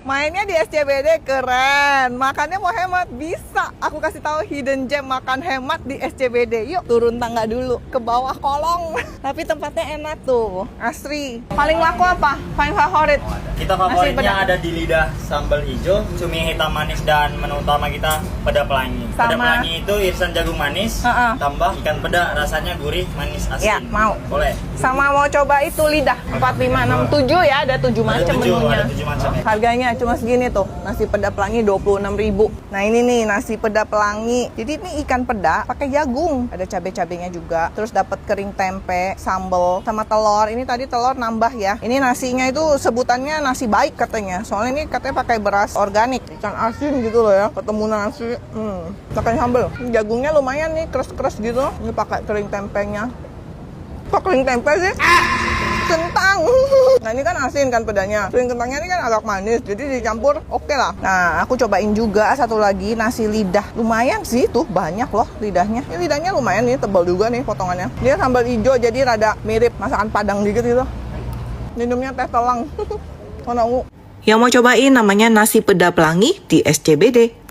Mainnya di SCBD keren. Makannya mau hemat bisa. Aku kasih tahu hidden gem makan hemat di SCBD. Yuk turun tangga dulu ke bawah kolong. Tapi tempatnya enak tuh. Asri. Paling laku apa? Paling favorit? Kita favoritnya ada di lidah sambal hijau, cumi hitam manis, dan menu utama kita peda pelangi. Peda pelangi itu irisan jagung manis, tambah ikan peda, rasanya gurih, manis, asin. Ya, mau. Boleh. Sama mau coba itu lidah 4, 5, 6, 7 ya, ada 7 macam menunya. Ada 7 macam ya. Harganya cuma segini tuh, nasi peda pelangi 26.000. Nah ini nih nasi peda pelangi. Jadi ini ikan peda pakai jagung, ada cabai-cabainya juga. Terus dapat kering tempe, sambal, sama telur. Ini tadi telur nambah ya. Ini nasinya itu sebutannya nasi baik katanya. Soalnya ini katanya pakai beras organik, ikan asin gitu loh ya. Ketemu nasi, pakai sambal. Jagungnya lumayan nih, keras-keras gitu. Ini pakai kering tempenya. Kok kering tempe sih? Kentang. Nah ini kan asin kan pedanya. Kering kentangnya ini kan agak manis, jadi dicampur oke lah. Nah aku cobain juga satu lagi nasi lidah. Lumayan sih tuh, banyak loh lidahnya. Ini lidahnya lumayan nih, tebal juga nih potongannya. Dia sambal hijau jadi rada mirip masakan Padang dikit gitu. Minumnya teh telang. Warna ungu. Yang mau cobain namanya nasi peda pelangi di SCBD.